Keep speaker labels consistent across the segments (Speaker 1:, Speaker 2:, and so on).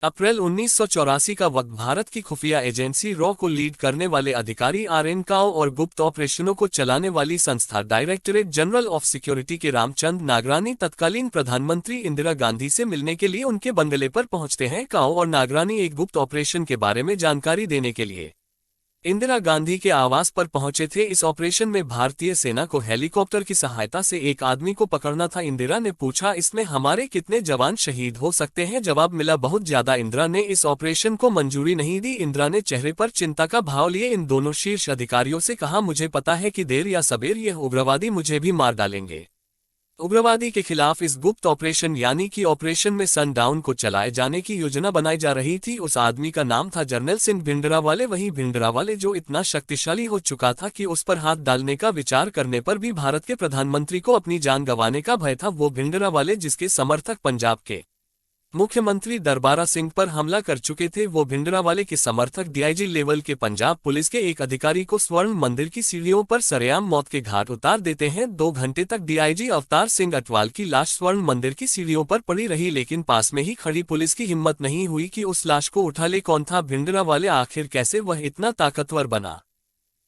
Speaker 1: अप्रैल 1984 का वक्त भारत की खुफिया एजेंसी रॉ को लीड करने वाले अधिकारी आर.एन. काओ और गुप्त ऑपरेशनों को चलाने वाली संस्था डायरेक्टरेट जनरल ऑफ सिक्योरिटी के रामचंद्र नागरानी तत्कालीन प्रधानमंत्री इंदिरा गांधी से मिलने के लिए उनके बंगले पर पहुंचते हैं। काओ और नागरानी एक गुप्त ऑपरेशन के बारे में जानकारी देने के लिए इंदिरा गांधी के आवास पर पहुंचे थे। इस ऑपरेशन में भारतीय सेना को हेलीकॉप्टर की सहायता से एक आदमी को पकड़ना था। इंदिरा ने पूछा, इसमें हमारे कितने जवान शहीद हो सकते हैं? जवाब मिला, बहुत ज्यादा। इंदिरा ने इस ऑपरेशन को मंजूरी नहीं दी। इंदिरा ने चेहरे पर चिंता का भाव लिए इन दोनों शीर्ष अधिकारियों से कहा, मुझे पता है कि देर या सबेर यह उग्रवादी मुझे भी मार डालेंगे। उग्रवादी के खिलाफ इस गुप्त ऑपरेशन यानी कि ऑपरेशन में सनडाउन को चलाए जाने की योजना बनाई जा रही थी। उस आदमी का नाम था जनरल सिंह भिंडरावाले। वही भिंडरावाले जो इतना शक्तिशाली हो चुका था कि उस पर हाथ डालने का विचार करने पर भी भारत के प्रधानमंत्री को अपनी जान गंवाने का भय था। वो भिंडरावाले जिसके समर्थक पंजाब के मुख्यमंत्री दरबारा सिंह पर हमला कर चुके थे। वो भिंडरावाले के समर्थक डीआईजी लेवल के पंजाब पुलिस के एक अधिकारी को स्वर्ण मंदिर की सीढ़ियों पर सरेआम मौत के घाट उतार देते हैं। 2 घंटे तक डीआईजी अवतार सिंह अटवाल की लाश स्वर्ण मंदिर की सीढ़ियों पर पड़ी रही, लेकिन पास में ही खड़ी पुलिस की हिम्मत नहीं हुई कि उस लाश को उठा ले। कौन था भिंडरावाले? आखिर कैसे वह इतना ताकतवर बना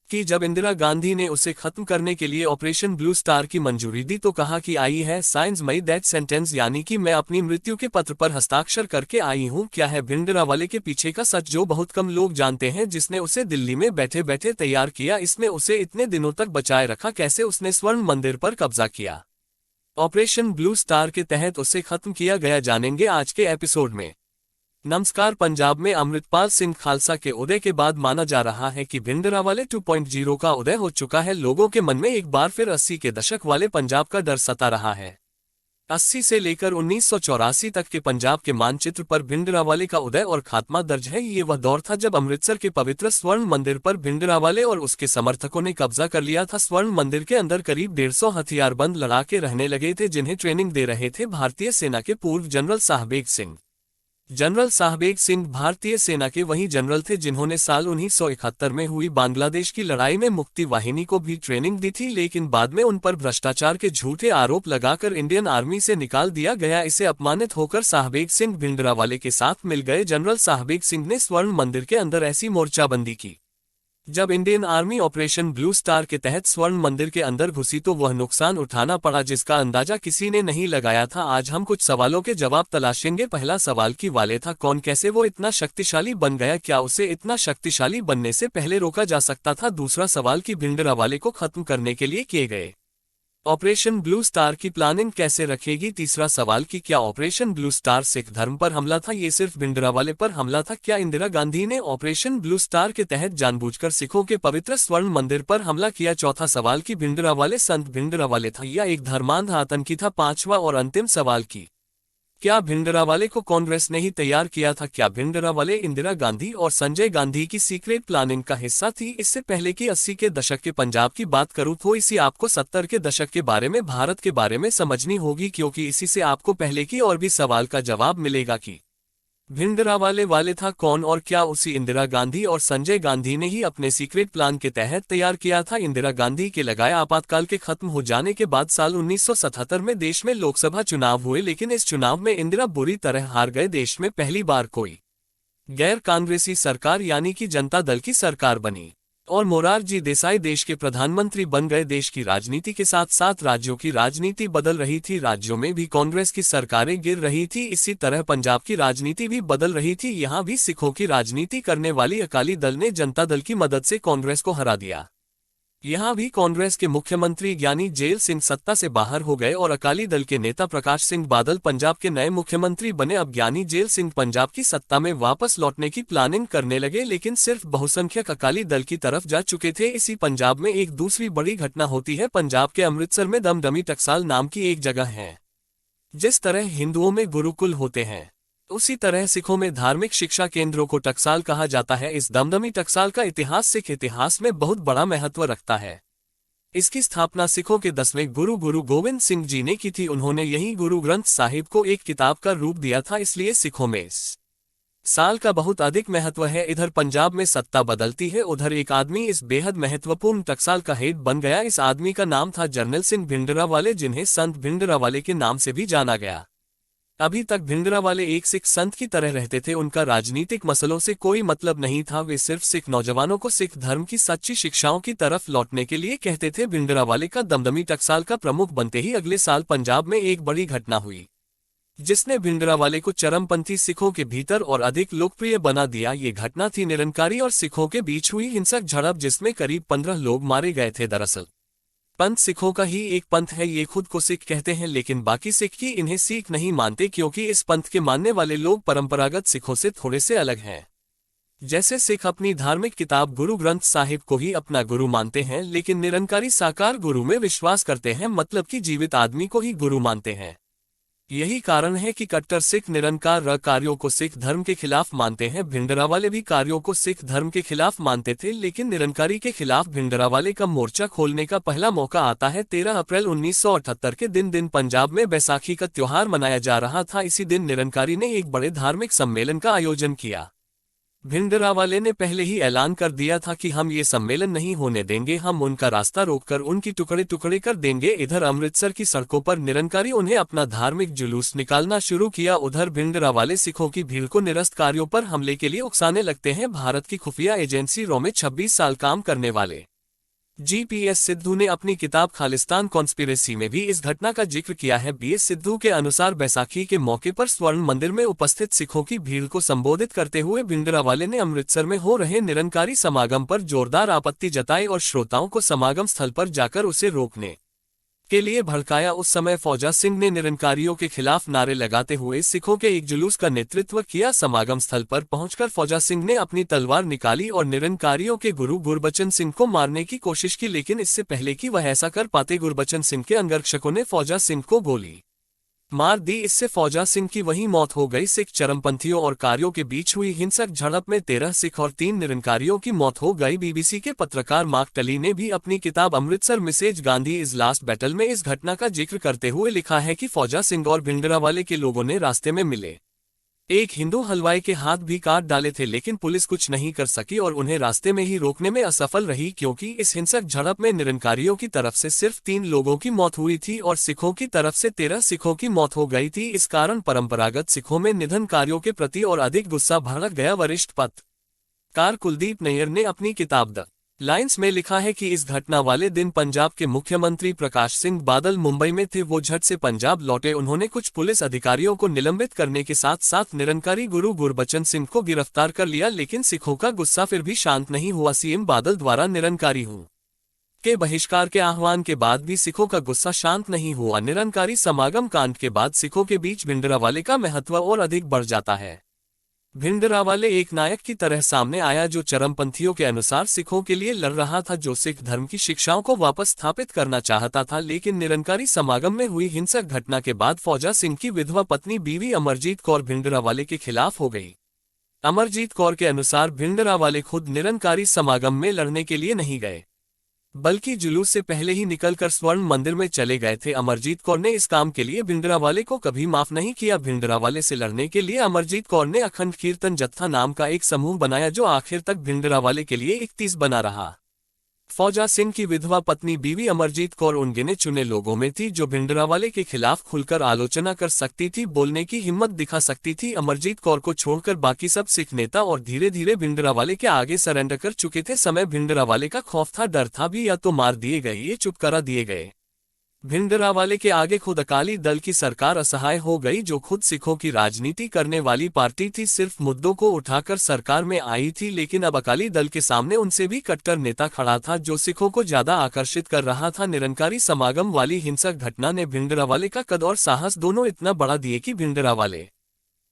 Speaker 1: कि जब इंदिरा गांधी ने उसे खत्म करने के लिए ऑपरेशन ब्लू स्टार की मंजूरी दी तो कहा कि आई है साइंस मई डेथ सेंटेंस, यानी कि मैं अपनी मृत्यु के पत्र पर हस्ताक्षर करके आई हूं। क्या है भिंडरावाले के पीछे का सच जो बहुत कम लोग जानते हैं? जिसने उसे दिल्ली में बैठे बैठे तैयार किया, इसने उसे इतने दिनों तक बचाए रखा, कैसे उसने स्वर्ण मंदिर पर कब्जा किया, ऑपरेशन ब्लू स्टार के तहत उसे खत्म किया गया, जानेंगे आज के एपिसोड में। नमस्कार। पंजाब में अमृतपाल सिंह खालसा के उदय के बाद माना जा रहा है कि भिंडरावाले 2.0 का उदय हो चुका है। लोगों के मन में एक बार फिर 80 के दशक वाले पंजाब का डर सता रहा है। 80 से लेकर 1984 तक के पंजाब के मानचित्र पर भिंडरावाले का उदय और खात्मा दर्ज है। ये वह दौर था जब अमृतसर के पवित्र स्वर्ण मंदिर पर भिंडरावाले और उसके समर्थकों ने कब्जा कर लिया था। स्वर्ण मंदिर के अंदर करीब 150 हथियारबंद लड़ाके रहने लगे थे, जिन्हें ट्रेनिंग दे रहे थे भारतीय सेना के पूर्व जनरल साहबेग सिंह। जनरल साहबेग सिंह भारतीय सेना के वही जनरल थे जिन्होंने साल 1971 में हुई बांग्लादेश की लड़ाई में मुक्ति वाहिनी को भी ट्रेनिंग दी थी, लेकिन बाद में उन पर भ्रष्टाचार के झूठे आरोप लगाकर इंडियन आर्मी से निकाल दिया गया। इसे अपमानित होकर साहबेग सिंह भिंडरावाले के साथ मिल गए। जनरल साहबेग सिंह ने स्वर्ण मंदिर के अंदर ऐसी मोर्चाबंदी की, जब Indian army operation blue star के तहत स्वर्ण मंदिर के अंदर घुसी तो वह नुकसान उठाना पड़ा जिसका अंदाजा किसी ने नहीं लगाया था। आज हम कुछ सवालों के जवाब तलाशेंगे। पहला सवाल, की वाले था कौन? कैसे वो इतना शक्तिशाली बन गया? क्या उसे इतना शक्तिशाली बनने से पहले रोका जा सकता था? दूसरा सवाल, की भिंडरावाले को खत्म करने के लिए किए गए ऑपरेशन ब्लू स्टार की प्लानिंग कैसे रखेगी? तीसरा सवाल, की क्या ऑपरेशन ब्लू स्टार सिख धर्म पर हमला था? ये सिर्फ भिंडरावाले पर हमला था? क्या इंदिरा गांधी ने ऑपरेशन ब्लू स्टार के तहत जानबूझकर सिखों के पवित्र स्वर्ण मंदिर पर हमला किया? चौथा सवाल, की भिंडरावाले संत भिंडरावाले था या एक धर्मांध आतंकी था? पांचवा और अंतिम सवाल, की क्या भिंडरावाले को कांग्रेस ने ही तैयार किया था? क्या भिंडरावाले इंदिरा गांधी और संजय गांधी की सीक्रेट प्लानिंग का हिस्सा थी? इससे पहले कि 80 के दशक के पंजाब की बात करूं तो इसी आपको 70 के दशक के बारे में, भारत के बारे में समझनी होगी, क्योंकि इसी से आपको पहले की और भी सवाल का जवाब मिलेगा कि भिंडरावाले वाले था कौन और क्या उसी इंदिरा गांधी और संजय गांधी ने ही अपने सीक्रेट प्लान के तहत तैयार किया था? इंदिरा गांधी के लगाए आपातकाल के खत्म हो जाने के बाद साल 1977 में देश में लोकसभा चुनाव हुए, लेकिन इस चुनाव में इंदिरा बुरी तरह हार गए। देश में पहली बार कोई गैर कांग्रेसी सरकार यानी कि जनता दल की सरकार बनी और मोरारजी देसाई देश के प्रधानमंत्री बन गए। देश की राजनीति के साथ साथ राज्यों की राजनीति बदल रही थी। राज्यों में भी कांग्रेस की सरकारें गिर रही थी। इसी तरह पंजाब की राजनीति भी बदल रही थी। यहाँ भी सिखों की राजनीति करने वाली अकाली दल ने जनता दल की मदद से कांग्रेस को हरा दिया। यहाँ भी कांग्रेस के मुख्यमंत्री ज्ञानी जेल सिंह सत्ता से बाहर हो गए और अकाली दल के नेता प्रकाश सिंह बादल पंजाब के नए मुख्यमंत्री बने। अब ज्ञानी जेल सिंह पंजाब की सत्ता में वापस लौटने की प्लानिंग करने लगे, लेकिन सिर्फ बहुसंख्यक अकाली दल की तरफ जा चुके थे। इसी पंजाब में एक दूसरी बड़ी घटना होती है। पंजाब के अमृतसर में दमदमी टकसाल नाम की एक जगह है। जिस तरह हिंदुओं में गुरुकुल होते हैं, उसी तरह सिखों में धार्मिक शिक्षा केंद्रों को टकसाल कहा जाता है। इस दमदमी टकसाल का इतिहास सिख इतिहास में बहुत बड़ा महत्व रखता है। इसकी स्थापना सिखों के 10वें गुरु गुरु गोविंद सिंह जी ने की थी। उन्होंने यही गुरु ग्रंथ साहिब को एक किताब का रूप दिया था, इसलिए सिखों में इस साल का बहुत अधिक महत्व है। इधर पंजाब में सत्ता बदलती है, उधर एक आदमी इस बेहद महत्वपूर्ण टकसाल का हेड बन गया। इस आदमी का नाम था जनरल सिंह भिंडरावाले, जिन्हें संत भिंडरावाले के नाम से भी जाना गया। अभी तक भिंडरावाले एक सिख संत की तरह रहते थे। उनका राजनीतिक मसलों से कोई मतलब नहीं था। वे सिर्फ सिख नौजवानों को सिख धर्म की सच्ची शिक्षाओं की तरफ लौटने के लिए कहते थे। भिंडरावाले का दमदमी टकसाल का प्रमुख बनते ही अगले साल पंजाब में एक बड़ी घटना हुई, जिसने भिंडरावाले को चरमपंथी सिखों के भीतर और अधिक लोकप्रिय बना दिया। ये घटना थी निरंकारी और सिखों के बीच हुई हिंसक झड़प, जिसमें करीब 15 लोग मारे गए थे। दरअसल पंथ सिखों का ही एक पंथ है। ये खुद को सिख कहते हैं, लेकिन बाकी सिख ही इन्हें सिख नहीं मानते, क्योंकि इस पंथ के मानने वाले लोग परंपरागत सिखों से थोड़े से अलग हैं। जैसे सिख अपनी धार्मिक किताब गुरु ग्रंथ साहिब को ही अपना गुरु मानते हैं, लेकिन निरंकारी साकार गुरु में विश्वास करते हैं, मतलब कि जीवित आदमी को ही गुरु मानते हैं। यही कारण है कि कट्टर सिख निरंकार कार्यों को सिख धर्म के खिलाफ मानते हैं। भिंडरावाले भी कार्यों को सिख धर्म के खिलाफ मानते थे, लेकिन निरंकारी के खिलाफ भिंडरावाले का मोर्चा खोलने का पहला मौका आता है 13 अप्रैल 1978 के दिन पंजाब में बैसाखी का त्योहार मनाया जा रहा था। इसी दिन निरंकारी ने एक बड़े धार्मिक सम्मेलन का आयोजन किया। भिंडरावाले ने पहले ही ऐलान कर दिया था कि हम ये सम्मेलन नहीं होने देंगे, हम उनका रास्ता रोककर उनकी टुकड़े टुकड़े कर देंगे। इधर अमृतसर की सड़कों पर निरंकारी उन्हें अपना धार्मिक जुलूस निकालना शुरू किया। उधर भिंडरावाले सिखों की भीड़ को निरस्तकारियों पर हमले के लिए उकसाने लगते हैं। भारत की खुफिया एजेंसी रॉ में 26 साल काम करने वाले GPS सिद्धू ने अपनी किताब खालिस्तान कॉन्स्पिरेसी में भी इस घटना का जिक्र किया है। BS सिद्धू के अनुसार बैसाखी के मौके पर स्वर्ण मंदिर में उपस्थित सिखों की भीड़ को संबोधित करते हुए भिंडरावाले ने अमृतसर में हो रहे निरंकारी समागम पर जोरदार आपत्ति जताई और श्रोताओं को समागम स्थल पर जाकर उसे रोकने के लिए भड़काया। उस समय फौजा सिंह ने निरंकारियों के खिलाफ नारे लगाते हुए सिखों के एक जुलूस का नेतृत्व किया। समागम स्थल पर पहुंचकर फौजा सिंह ने अपनी तलवार निकाली और निरंकारियों के गुरु गुरबचन सिंह को मारने की कोशिश की, लेकिन इससे पहले कि वह ऐसा कर पाते गुरबचन सिंह के अंगरक्षकों ने फौजा सिंह को गोली मार दी। इससे फौजा सिंह की वहीं मौत हो गई। सिख चरमपंथियों और कारियों के बीच हुई हिंसक झड़प में 13 सिख और 3 निरंकारियों की मौत हो गई। BBC के पत्रकार मार्क टली ने भी अपनी किताब Amritsar Mrs Gandhi is last battle में इस घटना का जिक्र करते हुए लिखा है कि फौजा सिंह और भिंडरावाले के लोगों ने रास्ते में मिले एक हिंदू हलवाई के हाथ भी काट डाले थे, लेकिन पुलिस कुछ नहीं कर सकी और उन्हें रास्ते में ही रोकने में असफल रही, क्योंकि इस हिंसक झड़प में निरंकारियों की तरफ से सिर्फ 3 लोगों की मौत हुई थी और सिखों की तरफ से 13 सिखों की मौत हो गई थी। इस कारण परंपरागत सिखों में निधनकारियों के प्रति और अधिक गुस्सा भड़क गया। वरिष्ठ पत्रकार कुलदीप नैयर ने अपनी किताब द लाइन्स में लिखा है कि इस घटना वाले दिन पंजाब के मुख्यमंत्री प्रकाश सिंह बादल मुंबई में थे। वो झट से पंजाब लौटे। उन्होंने कुछ पुलिस अधिकारियों को निलंबित करने के साथ साथ निरंकारी गुरु गुरबचन सिंह को गिरफ्तार कर लिया, लेकिन सिखों का गुस्सा फिर भी शांत नहीं हुआ। CM बादल द्वारा निरंकारी हूं के बहिष्कार के आह्वान के बाद भी सिखों का गुस्सा शांत नहीं हुआ। निरंकारी समागम कांड के बाद सिखों के बीच भिंडरावाले का महत्व और अधिक बढ़ जाता है। भिंडरावाले एक नायक की तरह सामने आया, जो चरमपंथियों के अनुसार सिखों के लिए लड़ रहा था, जो सिख धर्म की शिक्षाओं को वापस स्थापित करना चाहता था। लेकिन निरंकारी समागम में हुई हिंसक घटना के बाद फौजा सिंह की विधवा पत्नी बीवी अमरजीत कौर भिंडरावाले के खिलाफ हो गई। अमरजीत कौर के अनुसार भिंडरावाले खुद निरंकारी समागम में लड़ने के लिए नहीं गए, बल्कि जुलूस से पहले ही निकलकर स्वर्ण मंदिर में चले गए थे। अमरजीत कौर ने इस काम के लिए भिंडरावाले को कभी माफ नहीं किया। भिंडरावाले से लड़ने के लिए अमरजीत कौर ने अखंड कीर्तन जत्था नाम का एक समूह बनाया, जो आखिर तक भिंडरावाले के लिए 31 बना रहा। फौजा सिंह की विधवा पत्नी बीवी अमरजीत कौर उन गिने चुने लोगों में थी जो भिंडरावाले के खिलाफ खुलकर आलोचना कर सकती थी, बोलने की हिम्मत दिखा सकती थी। अमरजीत कौर को छोड़कर बाकी सब सिख नेता और धीरे धीरे भिंडरावाले के आगे सरेंडर कर चुके थे। समय भिंडरावाले का खौफ था, डर था भी, या तो मार दिए गए या चुप करा दिए गए। भिंडरावाले के आगे खुद अकाली दल की सरकार असहाय हो गई, जो खुद सिखों की राजनीति करने वाली पार्टी थी, सिर्फ मुद्दों को उठाकर सरकार में आई थी। लेकिन अब अकाली दल के सामने उनसे भी कट्टर नेता खड़ा था, जो सिखों को ज्यादा आकर्षित कर रहा था। निरंकारी समागम वाली हिंसक घटना ने भिंडरावाले का कद और साहस दोनों इतना बढ़ा दिए कि भिंडरावाले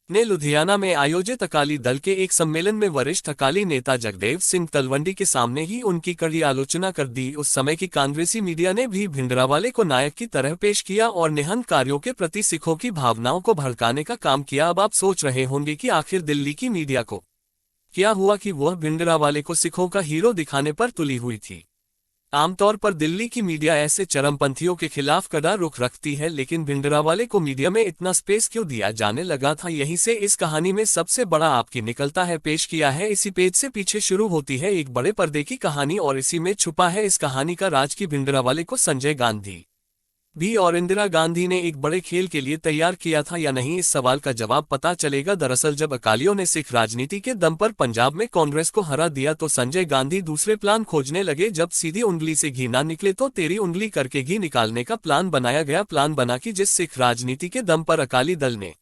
Speaker 1: ने लुधियाना में आयोजित अकाली दल के एक सम्मेलन में वरिष्ठ अकाली नेता जगदेव सिंह तलवंडी के सामने ही उनकी कड़ी आलोचना कर दी। उस समय की कांग्रेसी मीडिया ने भी भिंडरावाले को नायक की तरह पेश किया और निहंकारियों के प्रति सिखों की भावनाओं को भड़काने का काम किया। अब आप सोच रहे होंगे कि आखिर दिल्ली की मीडिया को क्या हुआ कि वह भिंडरावाले को सिखों का हीरो दिखाने पर तुली हुई थी। आमतौर पर दिल्ली की मीडिया ऐसे चरमपंथियों के खिलाफ कड़ा रुख रखती है, लेकिन भिंडरावाले को मीडिया में इतना स्पेस क्यों दिया जाने लगा था? यहीं से इस कहानी में सबसे बड़ा आपकी निकलता है। पेश किया है इसी पेज से पीछे शुरू होती है एक बड़े पर्दे की कहानी और इसी में छुपा है इस कहानी का राज की भिंडरावाले को संजय गांधी भी और इंदिरा गांधी ने एक बड़े खेल के लिए तैयार किया था या नहीं, इस सवाल का जवाब पता चलेगा। दरअसल जब अकालियों ने सिख राजनीति के दम पर पंजाब में कांग्रेस को हरा दिया तो संजय गांधी दूसरे प्लान खोजने लगे। जब सीधी उंगली से घी ना निकले तो तेरी उंगली करके घी निकालने का प्लान बनाया गया। प्लान बना कि जिस सिख राजनीति के दम पर अकाली दल ने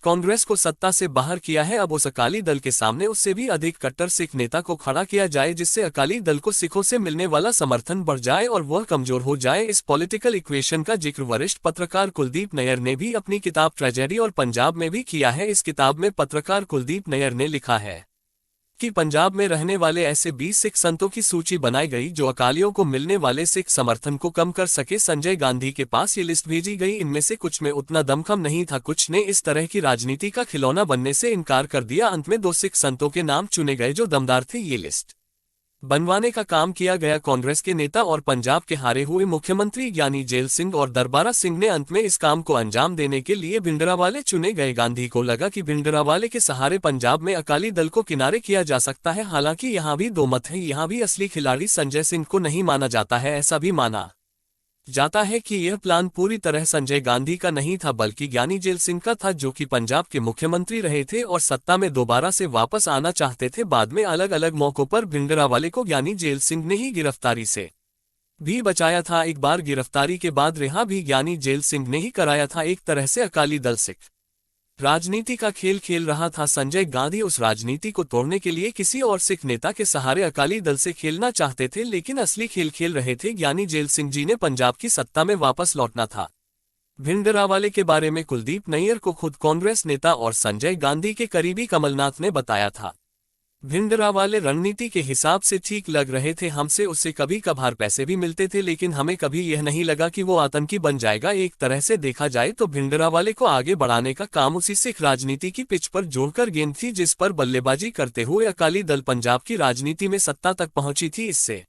Speaker 1: कांग्रेस को सत्ता से बाहर किया है, अब उस अकाली दल के सामने उससे भी अधिक कट्टर सिख नेता को खड़ा किया जाए, जिससे अकाली दल को सिखों से मिलने वाला समर्थन बढ़ जाए और वह कमजोर हो जाए। इस पॉलिटिकल इक्वेशन का जिक्र वरिष्ठ पत्रकार कुलदीप नैयर ने भी अपनी किताब ट्रेजेडी और पंजाब में भी किया है। इस किताब में पत्रकार कुलदीप नैयर ने लिखा है कि पंजाब में रहने वाले ऐसे 20 सिख संतों की सूची बनाई गई जो अकालियों को मिलने वाले सिख समर्थन को कम कर सके। संजय गांधी के पास ये लिस्ट भेजी गई। इनमें से कुछ में उतना दमखम नहीं था, कुछ ने इस तरह की राजनीति का खिलौना बनने से इनकार कर दिया। अंत में 2 सिख संतों के नाम चुने गए जो दमदार थे। ये लिस्ट बनवाने का काम किया गया कांग्रेस के नेता और पंजाब के हारे हुए मुख्यमंत्री ज्ञानी जेल सिंह और दरबारा सिंह ने। अंत में इस काम को अंजाम देने के लिए भिंडरावाले चुने गए। गांधी को लगा कि भिंडरावाले के सहारे पंजाब में अकाली दल को किनारे किया जा सकता है। हालांकि यहाँ भी दो मत हैं। यहाँ भी असली खिलाड़ी संजय सिंह को नहीं माना जाता है। ऐसा भी माना जाता है कि यह प्लान पूरी तरह संजय गांधी का नहीं था बल्कि ज्ञानी जेल सिंह का था, जो कि पंजाब के मुख्यमंत्री रहे थे और सत्ता में दोबारा से वापस आना चाहते थे। बाद में अलग अलग मौकों पर भिंडरावाले को ज्ञानी जेल सिंह ने ही गिरफ्तारी से भी बचाया था। एक बार गिरफ्तारी के बाद रिहा भी ज्ञानी जेल सिंह ने ही कराया था। एक तरह से अकाली दल सिख राजनीति का खेल खेल रहा था। संजय गांधी उस राजनीति को तोड़ने के लिए किसी और सिख नेता के सहारे अकाली दल से खेलना चाहते थे, लेकिन असली खेल खेल रहे थे ज्ञानी जेल सिंह जी ने। पंजाब की सत्ता में वापस लौटना था। भिंडरावाले के बारे में कुलदीप नैयर को खुद कांग्रेस नेता और संजय गांधी के करीबी कमलनाथ ने बताया था। भिंडरावाले रणनीति के हिसाब से ठीक लग रहे थे। हमसे उससे कभी कभार पैसे भी मिलते थे, लेकिन हमें कभी यह नहीं लगा कि वो आतंकी बन जाएगा। एक तरह से देखा जाए तो भिंडरावाले को आगे बढ़ाने का काम उसी सिख राजनीति की पिच पर जोड़कर गेंद थी, जिस पर बल्लेबाजी करते हुए अकाली दल पंजाब की राजनीति में सत्ता तक पहुंची थी। इससे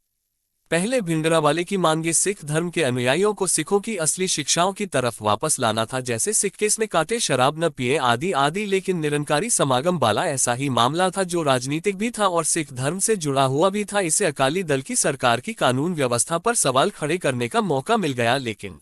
Speaker 1: पहले भिंडरावाले की मांगे सिख धर्म के अनुयायियों को सिखों की असली शिक्षाओं की तरफ वापस लाना था, जैसे सिख केस में काटे, शराब न पिए आदि आदि। लेकिन निरंकारी समागम वाला ऐसा ही मामला था जो राजनीतिक भी था और सिख धर्म से जुड़ा हुआ भी था। इसे अकाली दल की सरकार की कानून व्यवस्था पर सवाल खड़े करने का मौका मिल गया। लेकिन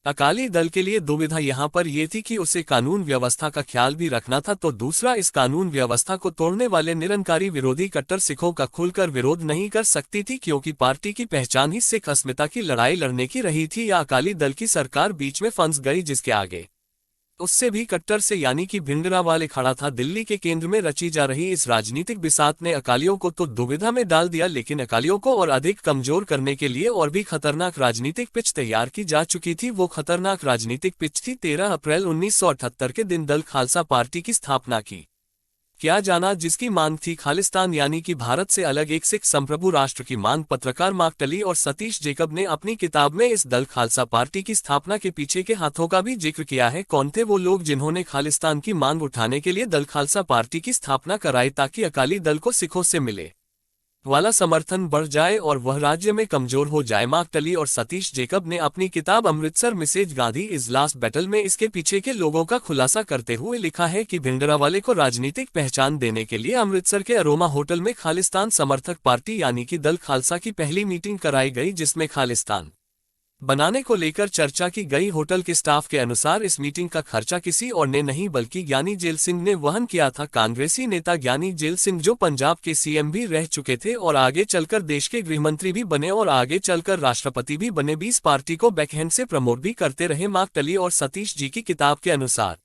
Speaker 1: अकाली दल के लिए दुविधा यहाँ पर यह थी कि उसे कानून व्यवस्था का ख्याल भी रखना था, तो दूसरा इस कानून व्यवस्था को तोड़ने वाले निरंकारी विरोधी कट्टर सिखों का खुलकर विरोध नहीं कर सकती थी, क्योंकि पार्टी की पहचान ही सिख अस्मिता की लड़ाई लड़ने की रही थी। या अकाली दल की सरकार बीच में फंस गई, जिसके आगे उससे भी कट्टर से यानी कि भिंडरावाले खड़ा था। दिल्ली के केंद्र में रची जा रही इस राजनीतिक बिसात ने अकालियों को तो दुविधा में डाल दिया, लेकिन अकालियों को और अधिक कमजोर करने के लिए और भी खतरनाक राजनीतिक पिच तैयार की जा चुकी थी। वो खतरनाक राजनीतिक पिच थी 13 अप्रैल 1978 के दिन दल खालसा पार्टी की स्थापना की क्या जाना, जिसकी मांग थी खालिस्तान यानी कि भारत से अलग एक सिख संप्रभु राष्ट्र की मांग। पत्रकार मार्क टली और सतीश जेकब ने अपनी किताब में इस दल खालसा पार्टी की स्थापना के पीछे के हाथों का भी जिक्र किया है। कौन थे वो लोग जिन्होंने खालिस्तान की मांग उठाने के लिए दल खालसा पार्टी की स्थापना कराई, ताकि अकाली दल को सिखों से मिले वाला समर्थन बढ़ जाए और वह राज्य में कमजोर हो जाए। मार्क टली और सतीश जेकब ने अपनी किताब Amritsar Mrs Gandhi is last battle में इसके पीछे के लोगों का खुलासा करते हुए लिखा है कि भिंडरावाले को राजनीतिक पहचान देने के लिए अमृतसर के अरोमा होटल में खालिस्तान समर्थक पार्टी यानी कि दल खालसा की पहली मीटिंग कराई गई, जिसमें खालिस्तान बनाने को लेकर चर्चा की गई। होटल के स्टाफ के अनुसार इस मीटिंग का खर्चा किसी और ने नहीं बल्कि ज्ञानी जेल सिंह ने वहन किया था। कांग्रेसी नेता ज्ञानी जेल सिंह, जो पंजाब के सीएम भी रह चुके थे और आगे चलकर देश के गृहमंत्री भी बने और आगे चलकर राष्ट्रपति भी बने, 20 पार्टी को बैकहैंड से प्रमोट भी करते रहे। मार्क टली और सतीश जी की किताब के अनुसार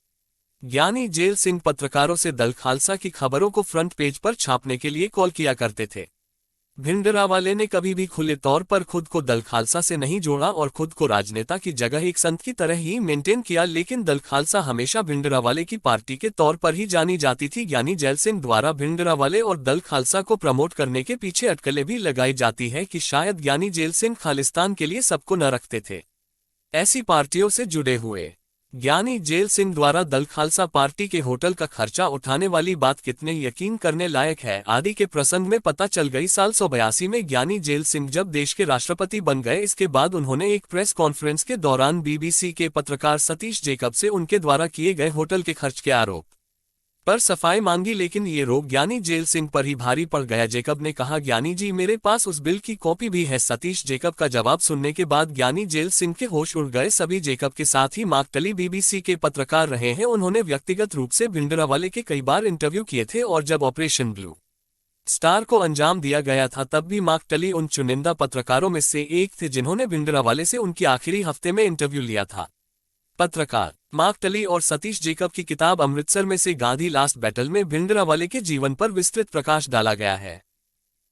Speaker 1: ज्ञानी जेल सिंह पत्रकारों से दल खालसा की खबरों को फ्रंट पेज पर छापने के लिए कॉल किया करते थे। भिंडरावाले ने कभी भी खुले तौर पर खुद को दल खालसा से नहीं जोड़ा और खुद को राजनेता की जगह एक संत की तरह ही मेंटेन किया, लेकिन दल खालसा हमेशा भिंडरावाले की पार्टी के तौर पर ही जानी जाती थी। ज्ञानी जेल सिंह द्वारा भिंडरावाले और दल खालसा को प्रमोट करने के पीछे अटकलें भी लगाई जाती है कि शायद ज्ञानी जेल सिंह खालिस्तान के लिए सबको न रखते थे। ऐसी पार्टियों से जुड़े हुए ज्ञानी जेल सिंह द्वारा दल खालसा पार्टी के होटल का खर्चा उठाने वाली बात कितने यकीन करने लायक है आदि के प्रसंग में पता चल गई। साल 1982 में ज्ञानी जेल सिंह जब देश के राष्ट्रपति बन गए, इसके बाद उन्होंने एक प्रेस कॉन्फ्रेंस के दौरान बीबीसी के पत्रकार सतीश जेकब से उनके द्वारा किए गए होटल के खर्च के आरोप पर सफाई मांगी, लेकिन ये रोग ज्ञानी जेल सिंह पर ही भारी पड़ गया। जेकब ने कहा, ज्ञानी जी मेरे पास उस बिल की कॉपी भी है। सतीश जेकब का जवाब सुनने के बाद ज्ञानी जेल सिंह के होश उड़ गए। सभी जेकब के साथ ही मार्क बीबीसी के पत्रकार रहे हैं। उन्होंने व्यक्तिगत रूप से भिंडरावाले के कई बार इंटरव्यू किए थे और जब ऑपरेशन ब्लू स्टार को अंजाम दिया गया था तब भी मार्क उन चुनिंदा पत्रकारों में से एक थे जिन्होंने भिंडरावाले से उनकी आखिरी हफ्ते में इंटरव्यू लिया था। पत्रकार मार्क और सतीश जेकब की किताब अमृतसर में से गांधी लास्ट बैटल में भिंडरावाले के जीवन पर विस्तृत प्रकाश डाला गया है।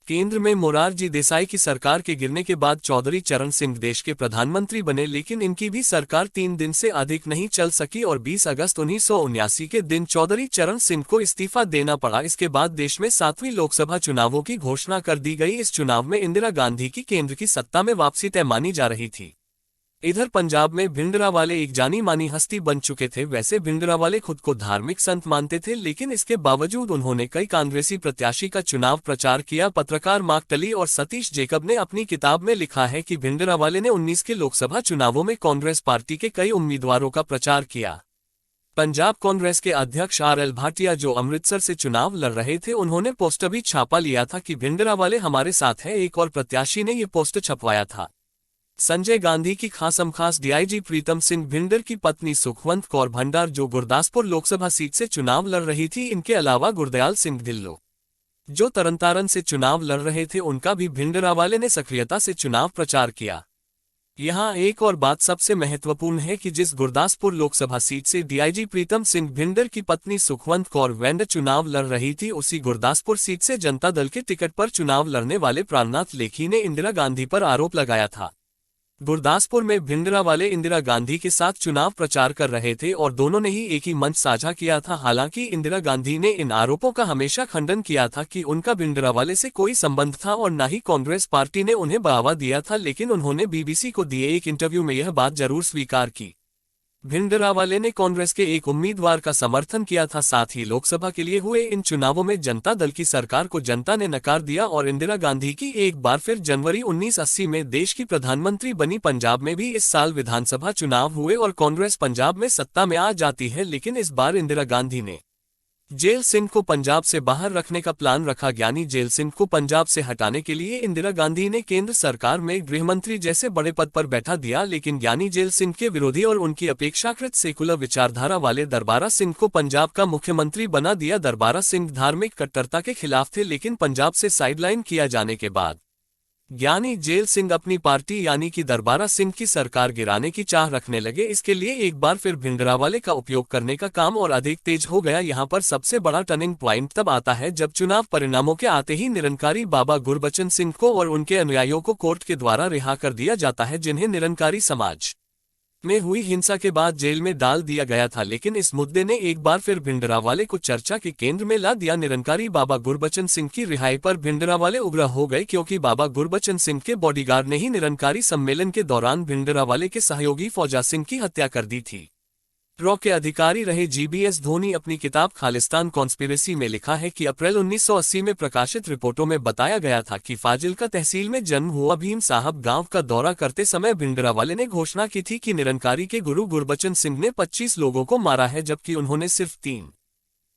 Speaker 1: केंद्र में मोरारजी देसाई की सरकार के गिरने के बाद चौधरी चरण सिंह देश के प्रधानमंत्री बने, लेकिन इनकी भी सरकार 3 दिन से अधिक नहीं चल सकी और 20 अगस्त 1979 के दिन चौधरी चरण सिंह को इस्तीफा देना पड़ा। इसके बाद देश में 7वीं लोकसभा चुनावों की घोषणा कर दी गई। इस चुनाव में इंदिरा गांधी की केंद्र की सत्ता में वापसी तय मानी जा रही थी। इधर पंजाब में भिंडरावाले एक जानी मानी हस्ती बन चुके थे। वैसे भिंडरावाले खुद को धार्मिक संत मानते थे, लेकिन इसके बावजूद उन्होंने कई कांग्रेसी प्रत्याशी का चुनाव प्रचार किया। पत्रकार मार्क और सतीश जेकब ने अपनी किताब में लिखा है कि भिंडरावाले ने 19 के लोकसभा चुनावों में कांग्रेस पार्टी के कई उम्मीदवारों का प्रचार किया। पंजाब कांग्रेस के अध्यक्ष RL भाटिया, जो अमृतसर से चुनाव लड़ रहे थे, उन्होंने पोस्टर भी छापा लिया था कि भिंडरावाले हमारे साथ है। एक और प्रत्याशी ने ये पोस्टर छपवाया था। संजय गांधी की खासमखास DIG प्रीतम सिंह भिंडर की पत्नी सुखवंत कौर भंडार, जो गुरदासपुर लोकसभा सीट से चुनाव लड़ रही थी। इनके अलावा गुरदयाल सिंह ढिल्लों, जो तरनतारन से चुनाव लड़ रहे थे, उनका भी भिंडरावाले ने सक्रियता से चुनाव प्रचार किया। यहाँ एक और बात सबसे महत्वपूर्ण है कि जिस गुरदासपुर लोकसभा सीट से DIG प्रीतम सिंह भिंडर की पत्नी सुखवंत कौर वेंड चुनाव लड़ रही थी, उसी गुरदासपुर सीट से जनता दल के टिकट पर चुनाव लड़ने वाले प्राणनाथ लेखी ने इंदिरा गांधी पर आरोप लगाया था। गुरदासपुर में भिंडरावाले इंदिरा गांधी के साथ चुनाव प्रचार कर रहे थे और दोनों ने ही एक ही मंच साझा किया था। हालांकि इंदिरा गांधी ने इन आरोपों का हमेशा खंडन किया था कि उनका भिंडरावाले से कोई संबंध था और न ही कांग्रेस पार्टी ने उन्हें बढ़ावा दिया था, लेकिन उन्होंने BBC को दिए एक इंटरव्यू में यह बात जरूर स्वीकार की। भिंडरावाले ने कांग्रेस के एक उम्मीदवार का समर्थन किया था। साथ ही लोकसभा के लिए हुए इन चुनावों में जनता दल की सरकार को जनता ने नकार दिया और इंदिरा गांधी की एक बार फिर जनवरी 1980 में देश की प्रधानमंत्री बनी। पंजाब में भी इस साल विधानसभा चुनाव हुए और कांग्रेस पंजाब में सत्ता में आ जाती है, लेकिन इस बार इंदिरा गांधी ने जेल सिंह को पंजाब से बाहर रखने का प्लान रखा। ज्ञानी जेल सिंह को पंजाब से हटाने के लिए इंदिरा गांधी ने केंद्र सरकार में गृहमंत्री जैसे बड़े पद पर बैठा दिया, लेकिन ज्ञानी जेल सिंह के विरोधी और उनकी अपेक्षाकृत सेकुलर विचारधारा वाले दरबारा सिंह को पंजाब का मुख्यमंत्री बना दिया। दरबारा सिंह धार्मिक कट्टरता के खिलाफ थे, लेकिन पंजाब से साइडलाइन किया जाने के बाद ज्ञानी जेल सिंह अपनी पार्टी यानी कि दरबारा सिंह की सरकार गिराने की चाह रखने लगे। इसके लिए एक बार फिर भिंडरावाले का उपयोग करने का काम और अधिक तेज हो गया। यहाँ पर सबसे बड़ा टर्निंग पॉइंट तब आता है जब चुनाव परिणामों के आते ही निरंकारी बाबा गुरबचन सिंह को और उनके अनुयायियों को कोर्ट के द्वारा रिहा कर दिया जाता है, जिन्हें निरंकारी समाज में हुई हिंसा के बाद जेल में डाल दिया गया था। लेकिन इस मुद्दे ने एक बार फिर भिंडरावाले को चर्चा के केंद्र में ला दिया। निरंकारी बाबा गुरबचन सिंह की रिहाई पर भिंडरावाले उग्र हो गए, क्योंकि बाबा गुरबचन सिंह के बॉडीगार्ड ने ही निरंकारी सम्मेलन के दौरान भिंडरावाले के सहयोगी फौजा सिंह की हत्या कर दी थी। रॉ के अधिकारी रहे GBS धोनी अपनी किताब खालिस्तान कॉन्स्पिरेसी में लिखा है कि अप्रैल 1980 में प्रकाशित रिपोर्टों में बताया गया था कि फाजिल्का तहसील में जन्म हुआ भीम साहब गांव का दौरा करते समय भिंडरावाले ने घोषणा की थी कि निरंकारी के गुरु गुरबचन सिंह ने 25 लोगों को मारा है, जबकि उन्होंने सिर्फ 3।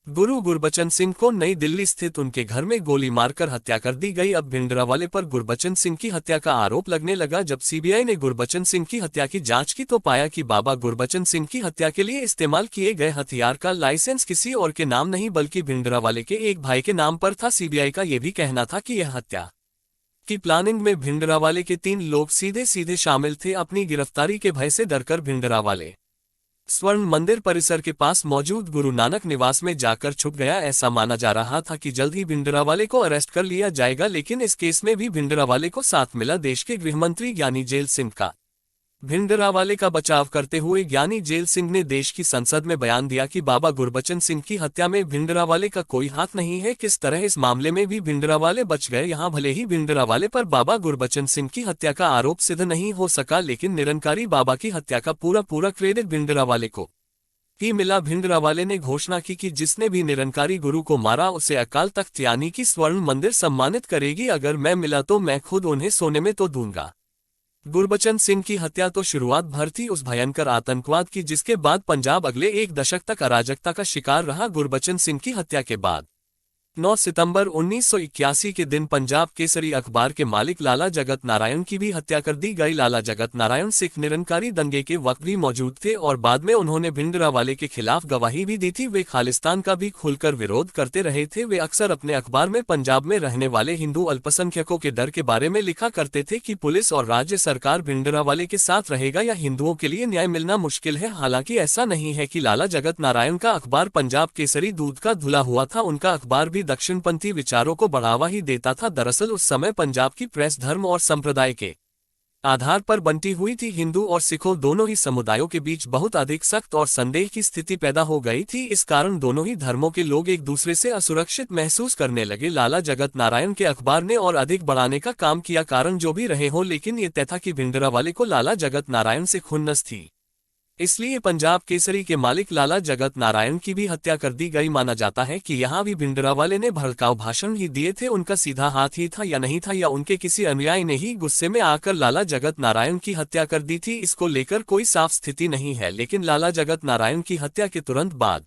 Speaker 1: गुरु गुरबचन सिंह को नई दिल्ली स्थित उनके घर में गोली मारकर हत्या कर दी गई। अब भिंडरावाले पर गुरबचन सिंह की हत्या का आरोप लगने लगा। जब CBI ने गुरबचन सिंह की हत्या की जांच की तो पाया कि बाबा गुरबचन सिंह की हत्या के लिए इस्तेमाल किए गए हथियार का लाइसेंस किसी और के नाम नहीं बल्कि भिंडरावाले के एक भाई के नाम पर था। CBI का यह भी कहना था कि यह हत्या की प्लानिंग में भिंडरावाले के 3 लोग सीधे सीधे शामिल थे। अपनी गिरफ्तारी के भय से डरकर भिंडरावाले स्वर्ण मंदिर परिसर के पास मौजूद गुरु नानक निवास में जाकर छुप गया। ऐसा माना जा रहा था कि जल्द ही भिंडरावाले को अरेस्ट कर लिया जाएगा, लेकिन इस केस में भी भिंडरावाले को साथ मिला देश के गृहमंत्री ज्ञानी जेल सिंह का। भिंडरावाले का बचाव करते हुए ज्ञानी जेल सिंह ने देश की संसद में बयान दिया कि बाबा गुरबचन सिंह की हत्या में भिंडरावाले का कोई हाथ नहीं है। किस तरह इस मामले में भी भिंडरावाले बच गए। यहाँ भले ही भिंडरावाले पर बाबा गुरबचन सिंह की हत्या का आरोप सिद्ध नहीं हो सका, लेकिन निरंकारी बाबा की हत्या का पूरा क्रेडिट भिंडरावाले को ही मिला। भिंडरावाले ने घोषणा की कि जिसने भी निरंकारी गुरु को मारा उसे अकाल तख्त यानी कि स्वर्ण मंदिर सम्मानित करेगी। अगर मैं मिला तो मैं खुद उन्हें सोने में तो दूंगा। गुरबचन सिंह की हत्या तो शुरुआत भर थी उस भयंकर आतंकवाद की जिसके बाद पंजाब अगले एक दशक तक अराजकता का शिकार रहा। गुरबचन सिंह की हत्या के बाद 9 सितंबर 1981 के दिन पंजाब केसरी अखबार के मालिक लाला जगत नारायण की भी हत्या कर दी गई। लाला जगत नारायण सिख निरंकारी दंगे के वक्त भी मौजूद थे और बाद में उन्होंने भिंडरावाले के खिलाफ गवाही भी दी थी। वे खालिस्तान का भी खुलकर विरोध करते रहे थे। वे अक्सर अपने अखबार में पंजाब में रहने वाले हिंदू अल्पसंख्यकों के डर के बारे में लिखा करते थे कि पुलिस और राज्य सरकार भिंडरावाले के साथ रहेगा या हिंदुओं के लिए न्याय मिलना मुश्किल है। हालांकि ऐसा नहीं है कि लाला जगत नारायण का अखबार पंजाब केसरी दूध का धुला हुआ था। उनका अखबार भी दक्षिणपंथी विचारों को बढ़ावा ही देता था। दरअसल उस समय पंजाब की प्रेस धर्म और संप्रदाय के आधार पर बंटी हुई थी। हिंदू और सिखों दोनों ही समुदायों के बीच बहुत अधिक सख्त और संदेह की स्थिति पैदा हो गई थी। इस कारण दोनों ही धर्मों के लोग एक दूसरे से असुरक्षित महसूस करने लगे। लाला जगत नारायण के अखबार ने और अधिक बढ़ाने का काम किया। कारण जो भी रहे हो, लेकिन ये तय था कि भिंडरावाले को लाला जगत नारायण से खुन्नस थी, इसलिए पंजाब केसरी के मालिक लाला जगत नारायण की भी हत्या कर दी गई। माना जाता है कि यहाँ भी भिंडरावाले ने भड़काऊ भाषण ही दिए थे। उनका सीधा हाथ ही था या नहीं था, या उनके किसी अनुयायी ने ही गुस्से में आकर लाला जगत नारायण की हत्या कर दी थी, इसको लेकर कोई साफ स्थिति नहीं है। लेकिन लाला जगत नारायण की हत्या के तुरंत बाद